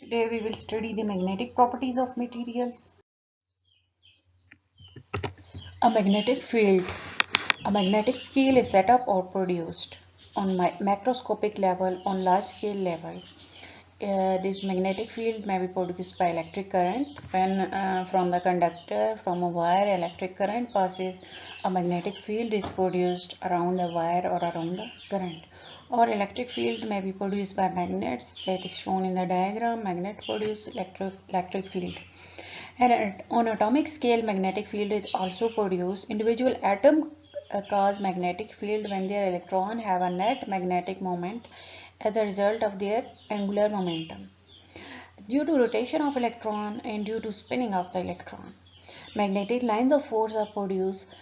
Today we will study the magnetic properties of materials. A magnetic field. A magnetic field is set up or produced on macroscopic level, on large scale level. This magnetic field may be produced by electric current. When from the conductor, from a wire, electric current passes, a magnetic field is produced around the wire or around the current. Or electric field may be produced by magnets, that is shown in the diagram. Magnet produce electric field. And on atomic scale, magnetic field is also produced. Individual atom cause magnetic field when their electron have a net magnetic moment as a result of their angular momentum due to rotation of electron and due to spinning of the electron. Magnetic lines of force are produced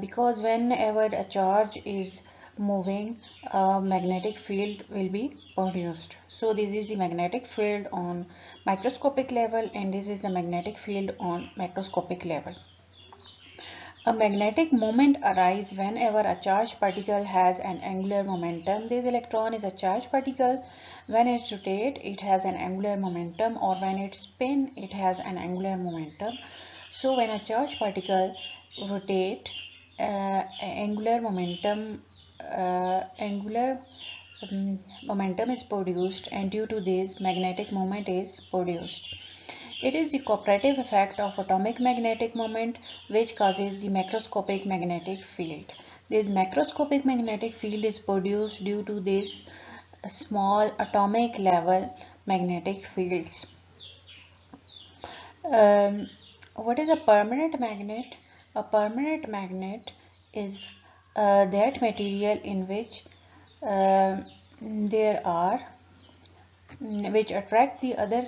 because whenever a charge is moving, a magnetic field will be produced. So this is the magnetic field on microscopic level, and this is the magnetic field on macroscopic level. A magnetic moment arises whenever a charged particle has an angular momentum. This electron is a charged particle. When it rotates, it has an angular momentum, or when it spins, it has an angular momentum. So when a charged particle rotates, angular momentum is produced, and due to this, magnetic moment is produced. It is the cooperative effect of atomic magnetic moment which causes the macroscopic magnetic field. This macroscopic magnetic field is produced due to this small atomic level magnetic fields. What is a permanent magnet? A permanent magnet is that material in which there are which attract the other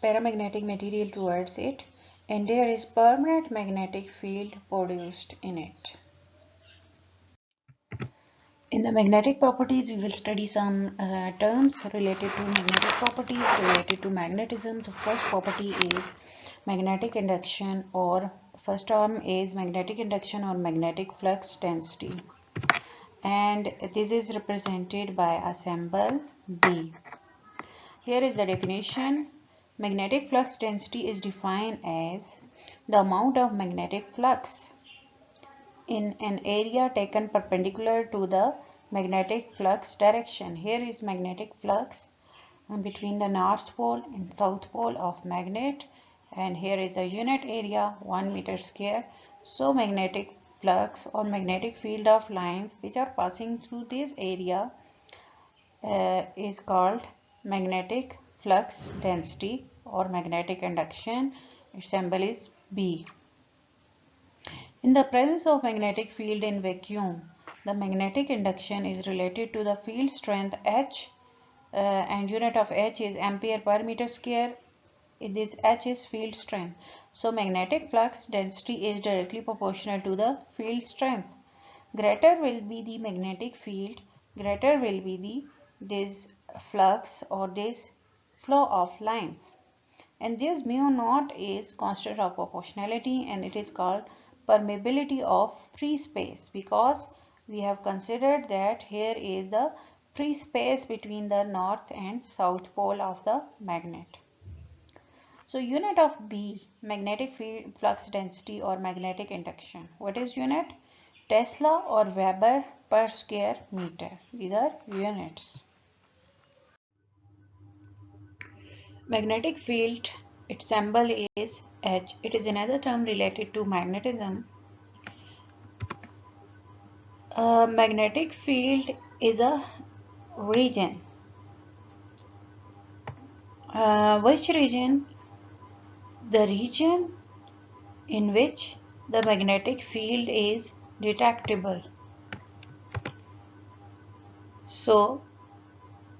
paramagnetic material towards it, and there is permanent magnetic field produced in it. In the magnetic properties, we will study some terms related to magnetic properties related to magnetism. The first property is magnetic induction, or first term is magnetic induction or magnetic flux density, and this is represented by a symbol B. Here is the definition. Magnetic flux density is defined as the amount of magnetic flux in an area taken perpendicular to the magnetic flux direction. Here is magnetic flux between the north pole and south pole of magnet, and here is the unit area 1 meter square. So magnetic flux or magnetic field of lines which are passing through this area is called magnetic flux density or magnetic induction. Its symbol is B. In the presence of magnetic field in vacuum, the magnetic induction is related to the field strength H, and unit of H is ampere per meter square. This H is field strength. So magnetic flux density is directly proportional to the field strength. Greater will be the magnetic field, greater will be this flux or this flow of lines. And this mu naught is constant of proportionality, and it is called permeability of free space, because we have considered that here is the free space between the north and south pole of the magnet. So unit of B, magnetic field flux density or magnetic induction. What is unit? Tesla or Weber per square meter. These are units. Magnetic field, its symbol is H. It is another term related to magnetism. A magnetic field is a region. Which region? The region in which the magnetic field is detectable. So,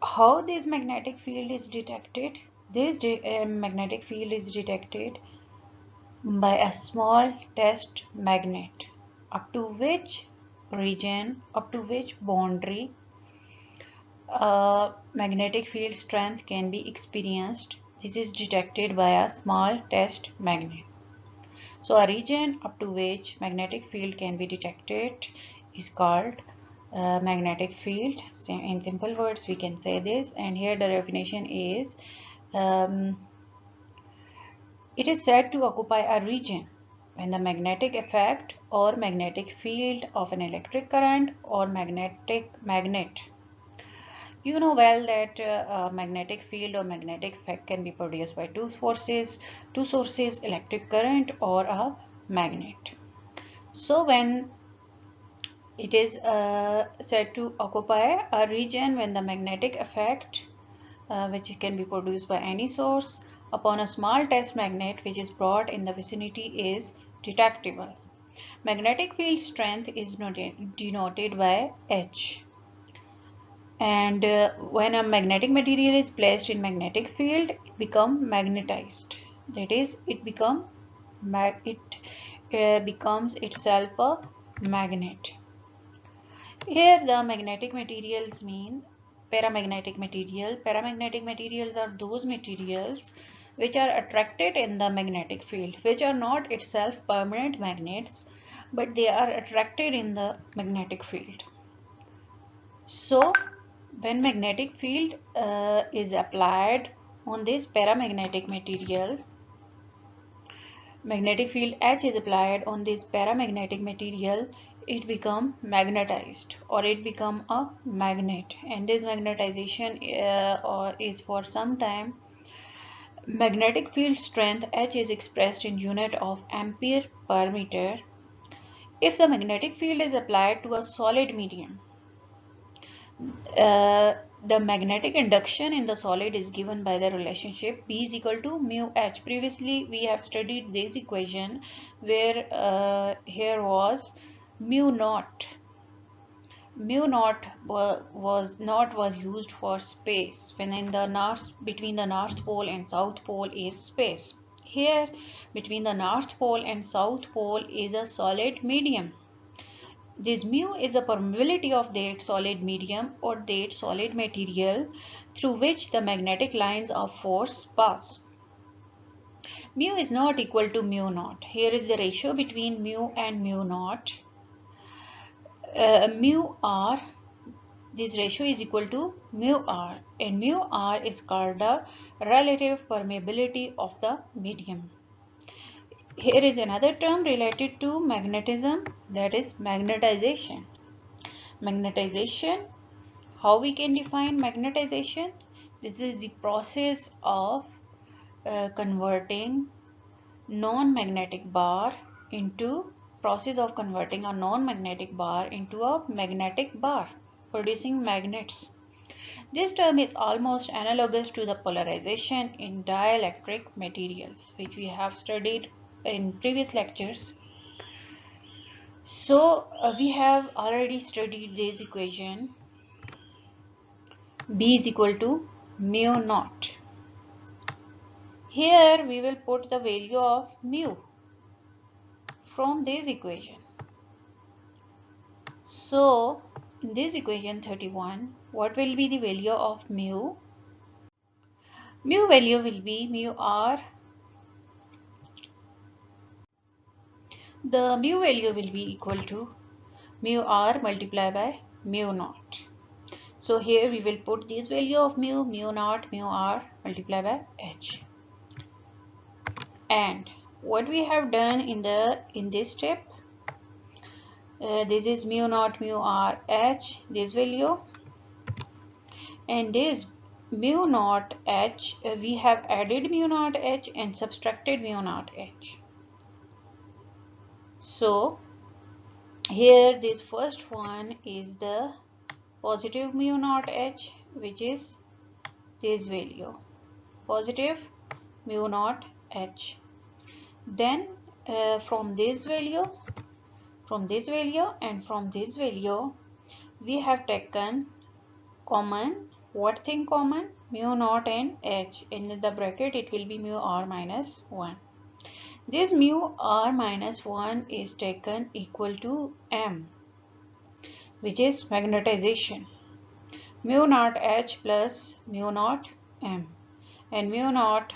how this magnetic field is detected? This magnetic field is detected by a small test magnet, up to which region, up to which boundary magnetic field strength can be experienced. This is detected by a small test magnet. So a region up to which magnetic field can be detected is called magnetic field. In simple words we can say this, and here the definition is it is said to occupy a region when the magnetic effect or magnetic field of an electric current or magnet. You know well that a magnetic field or magnetic effect can be produced by two sources, electric current or a magnet. So when it is said to occupy a region when the magnetic effect, which can be produced by any source, upon a small test magnet which is brought in the vicinity is detectable. Magnetic field strength is denoted by H. And when a magnetic material is placed in magnetic field, it becomes magnetized. That is, it becomes itself a magnet. Here the magnetic materials mean paramagnetic material. Paramagnetic materials are those materials which are attracted in the magnetic field, which are not itself permanent magnets, but they are attracted in the magnetic field. So when magnetic field is applied on this paramagnetic material, magnetic field H is applied on this paramagnetic material, it become magnetized or it become a magnet, and this magnetization is for some time. Magnetic field strength H is expressed in unit of ampere per meter. If the magnetic field is applied to a solid medium, the magnetic induction in the solid is given by the relationship B is equal to mu H. Previously we have studied this equation where here was mu naught. Mu naught was used for space when in the north, between the North Pole and South Pole is space. Here between the North Pole and South Pole is a solid medium. This mu is the permeability of that solid medium or that solid material through which the magnetic lines of force pass. Mu is not equal to mu naught. Here is the ratio between mu and mu naught. Mu r, this ratio is equal to mu r, and mu r is called the relative permeability of the medium. Here is another term related to magnetism, that is magnetization. Magnetization, how we can define magnetization? This is the process of converting non-magnetic bar into a non-magnetic bar into a magnetic bar, producing magnets. This term is almost analogous to the polarization in dielectric materials, which we have studied in previous lectures. So we have already studied this equation. B is equal to mu naught. Here we will put the value of mu from this equation. So in this equation 31, what will be the value of mu? Mu value will be mu r. The mu value will be equal to mu r multiplied by mu naught. So here we will put this value of mu naught, mu r multiplied by h. And what we have done in this step, this is mu naught, mu r, h, this value, and this mu naught h, we have added mu naught h and subtracted mu naught h. So here this first one is the positive mu naught h, which is this value, positive mu naught h. Then from this value and from this value we have taken common. What thing common? Mu naught and h. In the bracket it will be mu r minus 1. This mu r minus 1 is taken equal to m, which is magnetization. Mu naught h plus mu naught m, and mu naught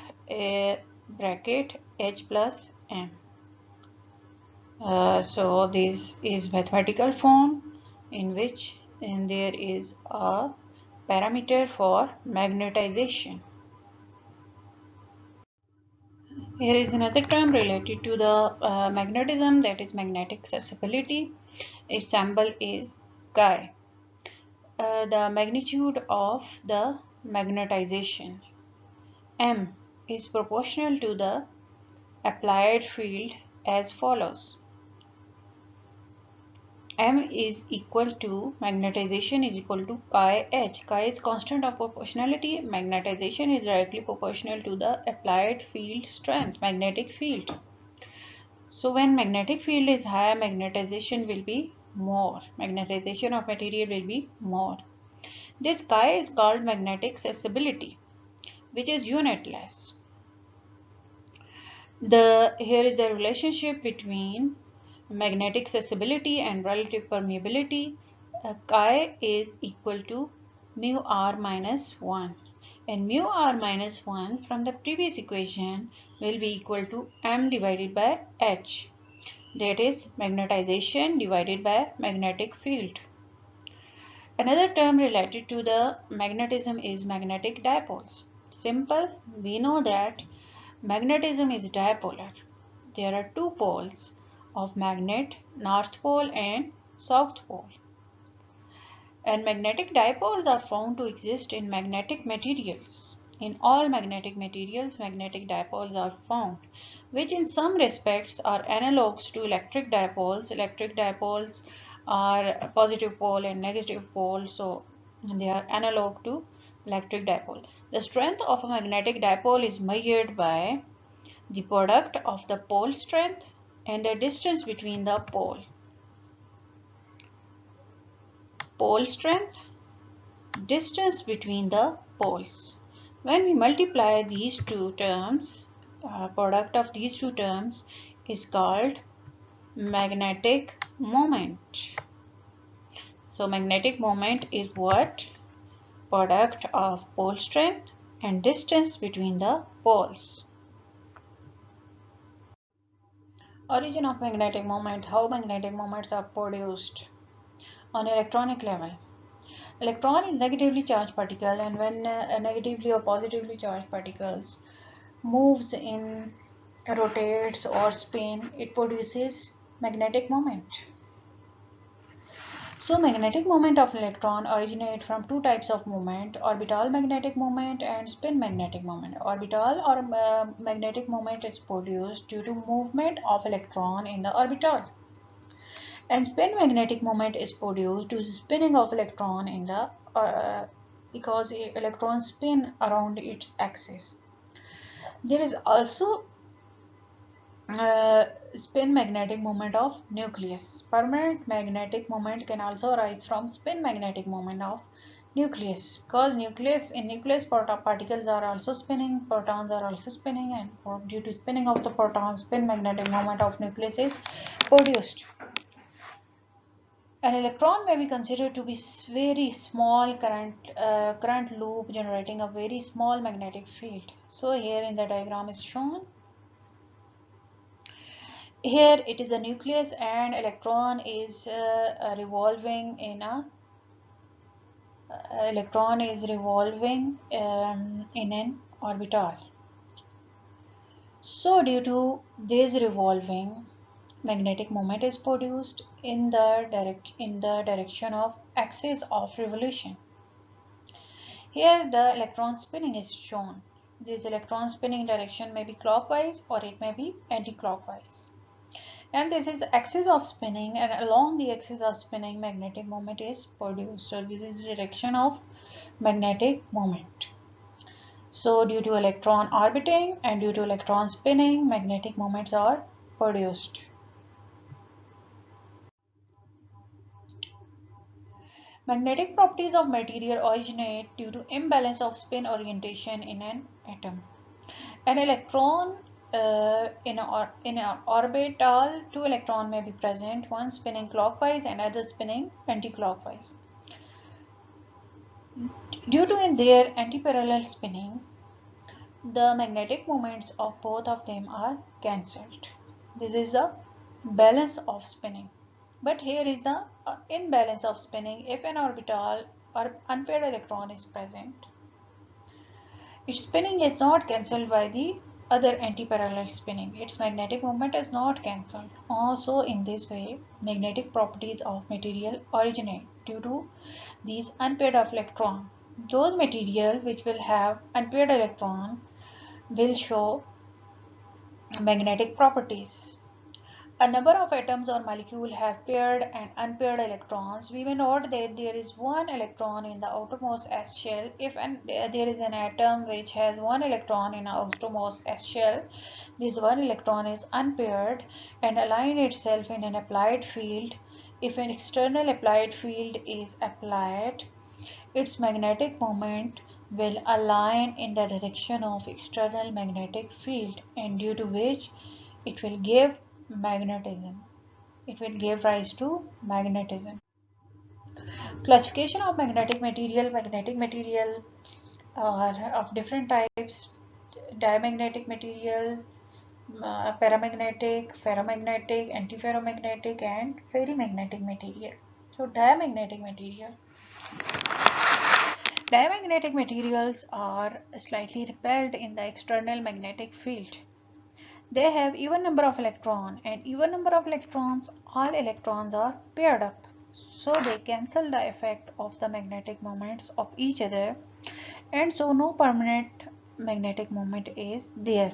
bracket h plus m. So this is mathematical form in which there is a parameter for magnetization. Here is another term related to the magnetism, that is magnetic susceptibility. Its symbol is chi. The magnitude of the magnetization M is proportional to the applied field as follows. M is equal to, magnetization is equal to chi h. Chi is constant of proportionality. Magnetization is directly proportional to the applied field strength, magnetic field. So when magnetic field is higher, magnetization will be more. Magnetization of material will be more. This chi is called magnetic susceptibility, which is unitless. Here is the relationship between magnetic susceptibility and relative permeability. Chi is equal to mu r minus 1, and mu r minus 1 from the previous equation will be equal to m divided by h, that is magnetization divided by magnetic field. Another term related to the magnetism is magnetic dipoles. Simple, we know that magnetism is dipolar. There are two poles of magnet, north pole and south pole. And magnetic dipoles are found to exist in magnetic materials. In all magnetic materials, magnetic dipoles are found, which in some respects are analogues to electric dipoles. Electric dipoles are positive pole and negative pole, so they are analog to electric dipole. The strength of a magnetic dipole is measured by the product of the pole strength and the distance between the pole. Pole strength, distance between the poles. When we multiply these two terms, product of these two terms is called magnetic moment. So magnetic moment is what? Product of pole strength and distance between the poles. Origin of magnetic moment. How magnetic moments are produced on electronic level. Electron is negatively charged particle, and when negatively or positively charged particles moves in, rotates or spin, it produces magnetic moment. So magnetic moment of electron originate from two types of moment: orbital magnetic moment and spin magnetic moment. Orbital or magnetic moment is produced due to movement of electron in the orbital, and spin magnetic moment is produced due to spinning of electron in the because electrons spin around its axis. There is also spin magnetic moment of nucleus. Permanent magnetic moment can also arise from spin magnetic moment of nucleus, because nucleus particles are also spinning, protons are also spinning, and due to spinning of the protons, spin magnetic moment of nucleus is produced. An electron may be considered to be very small current loop generating a very small magnetic field. So here in the diagram is shown. Here it is a nucleus and electron is revolving in an orbital. So due to this revolving, magnetic moment is produced in the direction of axis of revolution. Here the electron spinning is shown. This electron spinning direction may be clockwise or it may be anti-clockwise. And this is axis of spinning, and along the axis of spinning magnetic moment is produced. So this is the direction of magnetic moment. So due to electron orbiting and due to electron spinning, magnetic moments are produced. Magnetic properties of material originate due to imbalance of spin orientation in an atom. An electron in an orbital, two electrons may be present, one spinning clockwise and other spinning anti-clockwise. Due to their antiparallel spinning, the magnetic moments of both of them are cancelled. This is the balance of spinning. But here is the imbalance of spinning. If an orbital or unpaired electron is present, its spinning is not cancelled by the other anti-parallel spinning. Its magnetic moment is not cancelled. Also, in this way, magnetic properties of material originate due to these unpaired electron. Those material which will have unpaired electron will show magnetic properties. A number of atoms or molecules have paired and unpaired electrons. We may note that there is one electron in the outermost s shell. If there is an atom which has one electron in the outermost s shell, this one electron is unpaired and align itself in an applied field. If an external applied field is applied, its magnetic moment will align in the direction of external magnetic field, and due to which it will give magnetism. It will give rise to magnetism. Classification of magnetic material. Magnetic material are of different types: diamagnetic material, paramagnetic, ferromagnetic, antiferromagnetic, and ferrimagnetic material. So diamagnetic material. Diamagnetic materials are slightly repelled in the external magnetic field. They have even number of electrons, and even number of electrons, all electrons are paired up. So they cancel the effect of the magnetic moments of each other, and so no permanent magnetic moment is there.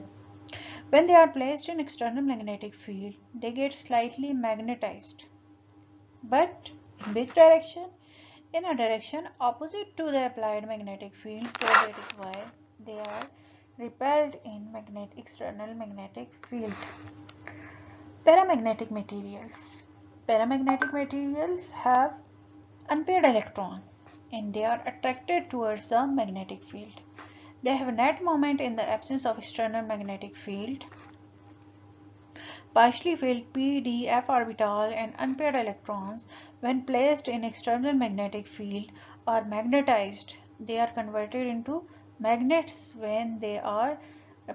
When they are placed in external magnetic field, they get slightly magnetized. But in which direction? In a direction opposite to the applied magnetic field, so that is why they are repelled in external magnetic field. Paramagnetic materials. Paramagnetic materials have unpaired electron and they are attracted towards the magnetic field. They have a net moment in the absence of external magnetic field. Partially filled p, d, f orbital and unpaired electrons, when placed in external magnetic field, are magnetized. They are converted into magnets when they are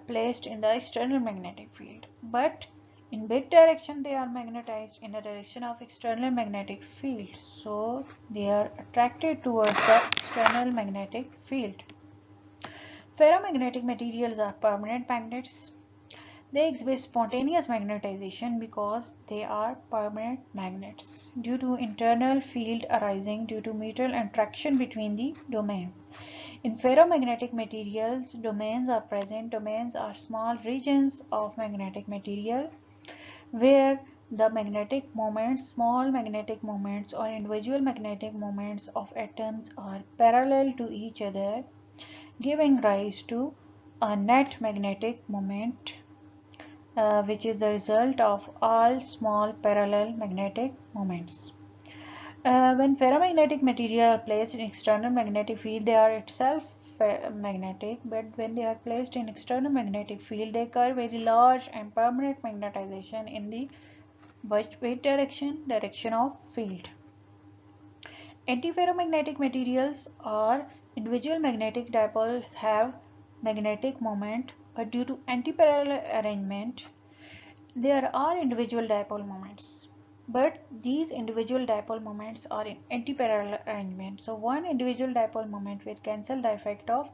placed in the external magnetic field. But in which direction they are magnetized? In the direction of external magnetic field. So they are attracted towards the external magnetic field. Ferromagnetic materials are permanent magnets. They exhibit spontaneous magnetization because they are permanent magnets due to internal field arising due to mutual attraction between the domains. In ferromagnetic materials, domains are present. Domains are small regions of magnetic material where the magnetic moments, small magnetic moments or individual magnetic moments of atoms are parallel to each other, giving rise to a net magnetic moment, which is the result of all small parallel magnetic moments. When ferromagnetic material are placed in external magnetic field, they are itself magnetic, but when they are placed in external magnetic field, they occur very large and permanent magnetization in the which direction of field. Antiferromagnetic materials or individual magnetic dipoles have magnetic moment, but due to antiparallel arrangement, there are individual dipole moments, but these individual dipole moments are in antiparallel arrangement. So one individual dipole moment will cancel the effect of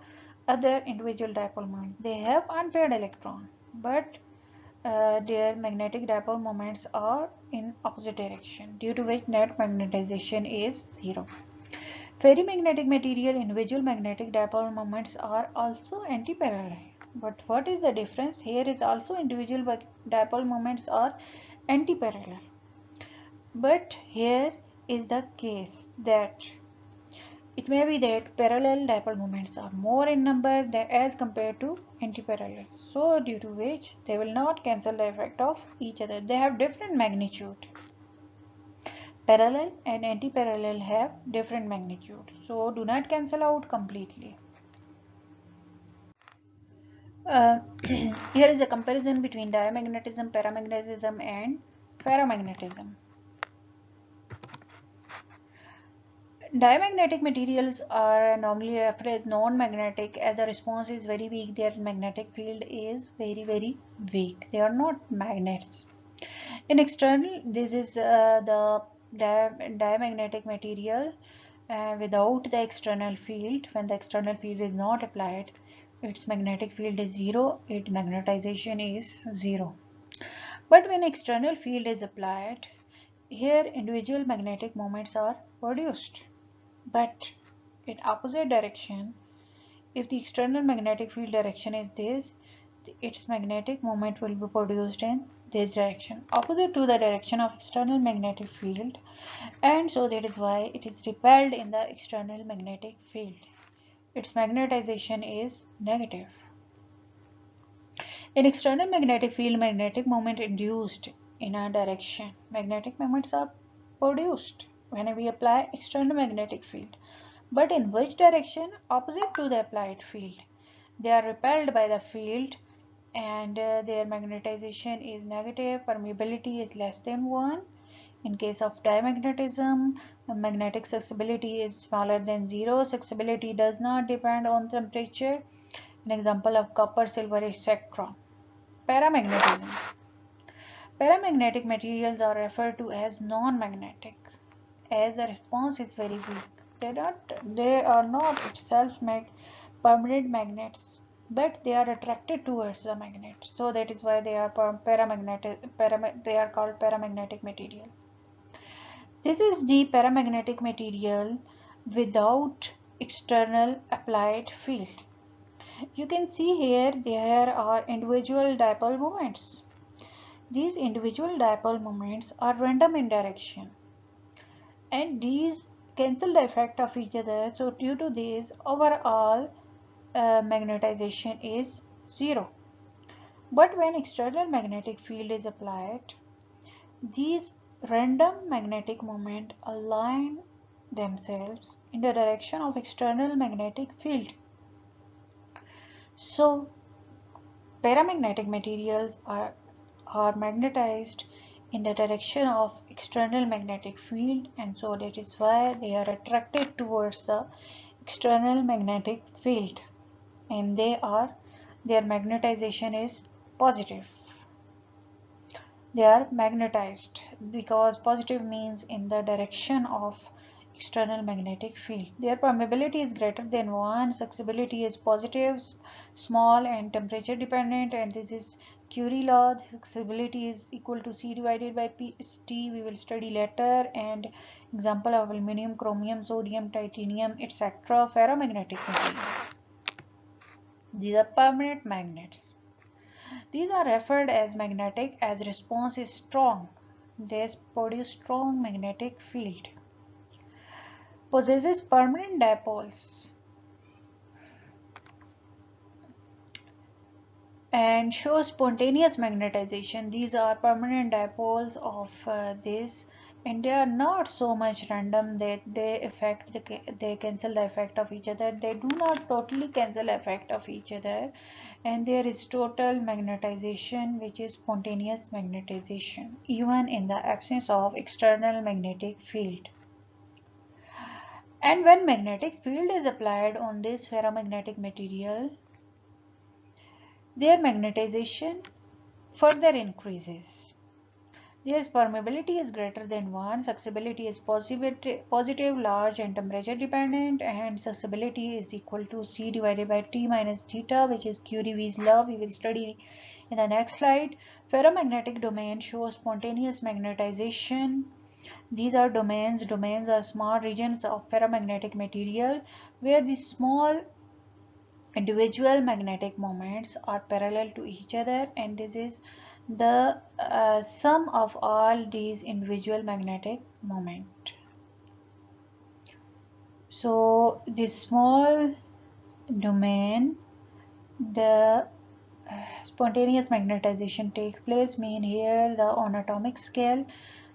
other individual dipole moments. They have unpaired electron, but their magnetic dipole moments are in opposite direction, due to which net magnetization is zero. Ferrimagnetic material individual magnetic dipole moments are also antiparallel. But what is the difference? Here is also individual dipole moments are antiparallel. But here is the case that it may be that parallel dipole moments are more in number than as compared to antiparallel. So due to which they will not cancel the effect of each other. They have different magnitude. Parallel and antiparallel have different magnitude. So do not cancel out completely. Here is a comparison between diamagnetism, paramagnetism and ferromagnetism. Diamagnetic materials are normally referred as non-magnetic as the response is very weak. Their magnetic field is very weak. They are not magnets. In external, this is the diamagnetic material without the external field. When the external field is not applied, its magnetic field is zero, its magnetization is zero. But when external field is applied, here individual magnetic moments are produced. But in opposite direction, if the external magnetic field direction is this, its magnetic moment will be produced in this direction, opposite to the direction of external magnetic field, and so that is why it is repelled in the external magnetic field. Its magnetization is negative. In external magnetic field, magnetic moment induced in a direction. Magnetic moments are produced when we apply external magnetic field. But in which direction? Opposite to the applied field. They are repelled by the field and their magnetization is negative, permeability is less than 1. In case of diamagnetism, the magnetic susceptibility is smaller than 0. Susceptibility does not depend on temperature. An example of copper, silver, etc. Paramagnetism. Paramagnetic materials are referred to as non-magnetic as the response is very weak. They are not itself permanent magnets, but they are attracted towards the magnet. So that is why they are they are called paramagnetic material. This is the paramagnetic material without external applied field. You can see here there are individual dipole moments. These individual dipole moments are random in direction and these cancel the effect of each other. So due to this, overall magnetization is zero. But when external magnetic field is applied, these random magnetic moments align themselves in the direction of external magnetic field. So paramagnetic materials are magnetized in the direction of external magnetic field, and so that is why they are attracted towards the external magnetic field, and their magnetization is positive. They are magnetized because positive means in the direction of external magnetic field. Their permeability is greater than 1, susceptibility is positive, small and temperature dependent, and this is Curie law. The susceptibility is equal to C divided by T. We will study later. And example of aluminum, chromium, sodium, titanium, etc. Ferromagnetic material. These are permanent magnets. These are referred as magnetic as response is strong. They produce strong magnetic field. Possesses permanent dipoles and shows spontaneous magnetization. These are permanent dipoles of this, and they are not so much random that they cancel the effect of each other. They do not totally cancel the effect of each other, and there is total magnetization, which is spontaneous magnetization even in the absence of external magnetic field. And when magnetic field is applied on this ferromagnetic material, their magnetization further increases. Their permeability is greater than 1, susceptibility is positive, large and temperature dependent, and susceptibility is equal to C divided by T minus theta, which is Curie's law. We will study in the next slide. Ferromagnetic domain shows spontaneous magnetization. These are domains. Domains are small regions of ferromagnetic material where the small individual magnetic moments are parallel to each other, and this is the sum of all these individual magnetic moment. So this small domain, the spontaneous magnetization takes place, mean here on atomic scale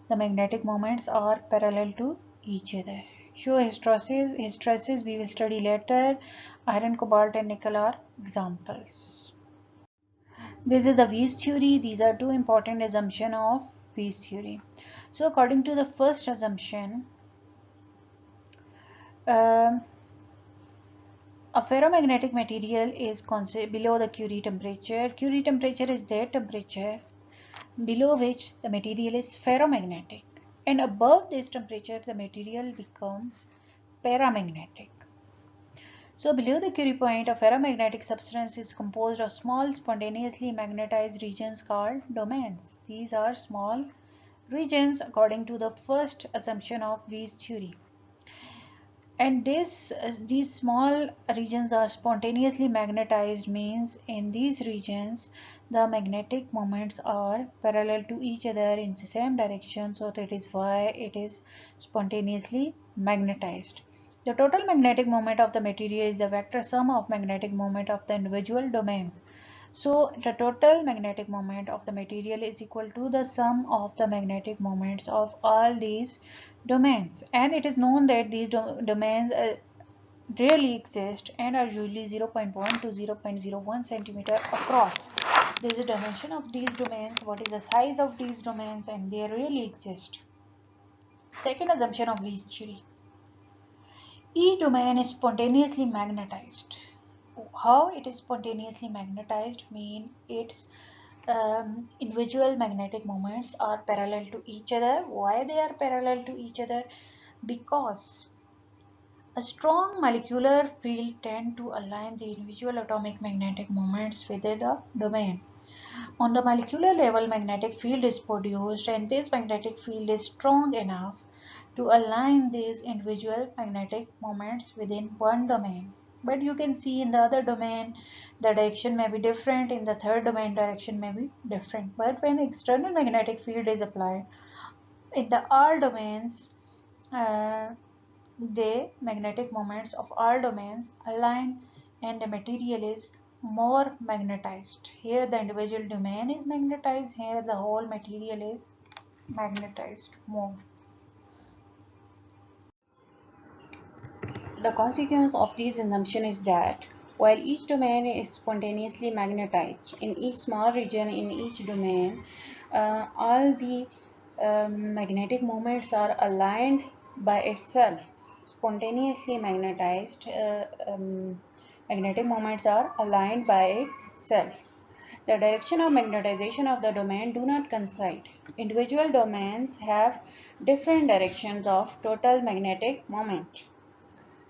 the magnetic moments are parallel to each other. Show hysteresis we will study later. Iron, cobalt and nickel are examples. This is the Weiss theory. These are two important assumptions of Weiss theory. So according to the first assumption, a ferromagnetic material is below the Curie temperature. Curie temperature is that temperature below which the material is ferromagnetic, and above this temperature the material becomes paramagnetic. So below the Curie point, a ferromagnetic substance is composed of small spontaneously magnetized regions called domains. These are small regions according to the first assumption of Wies theory. And these small regions are spontaneously magnetized, means in these regions the magnetic moments are parallel to each other in the same direction, so that is why it is spontaneously magnetized. The total magnetic moment of the material is the vector sum of magnetic moment of the individual domains. So the total magnetic moment of the material is equal to the sum of the magnetic moments of all these domains, and it is known that these domains rarely exist and are usually 0.1 to 0.01 centimeter across. There is a dimension of these domains, what is the size of these domains, and they rarely exist. Second assumption of Wies theory. Each domain is spontaneously magnetized. How it is spontaneously magnetized mean its individual magnetic moments are parallel to each other. Why they are parallel to each other? Because a strong molecular field tend to align the individual atomic magnetic moments within a domain. On the molecular level, magnetic field is produced, and this magnetic field is strong enough to align these individual magnetic moments within one domain. But you can see in the other domain, the direction may be different. In the third domain, direction may be different. But when external magnetic field is applied, in the all domains, uh, the magnetic moments of all domains align and the material is more magnetized. Here the individual domain is magnetized, here the whole material is magnetized more. The consequence of this assumption is that while each domain is spontaneously magnetized, in each small region in each domain, all the magnetic moments are aligned by itself. Spontaneously magnetized magnetic moments are aligned by itself. The direction of magnetization of the domain do not coincide. Individual domains have different directions of total magnetic moment.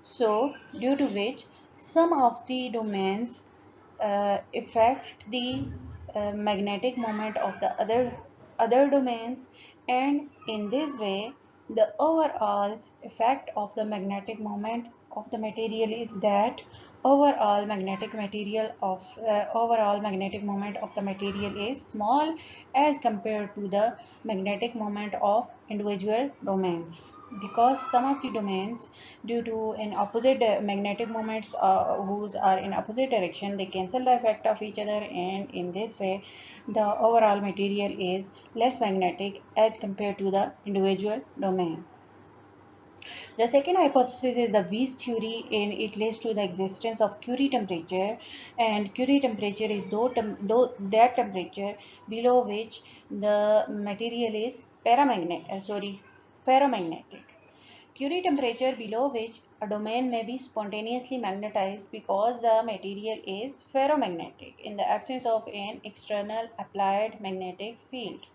So, due to which some of the domains affect the magnetic moment of the other domains, and in this way the overall effect of the magnetic moment of the material is that overall magnetic moment of the material is small as compared to the magnetic moment of individual domains, because some of the domains, due to an opposite magnetic moments whose are in opposite direction, they cancel the effect of each other, and in this way the overall material is less magnetic as compared to the individual domain. The second hypothesis is the Wies theory, and it leads to the existence of Curie temperature. And Curie temperature is that temperature below which the material is ferromagnetic. Curie temperature below which a domain may be spontaneously magnetized because the material is ferromagnetic in the absence of an external applied magnetic field.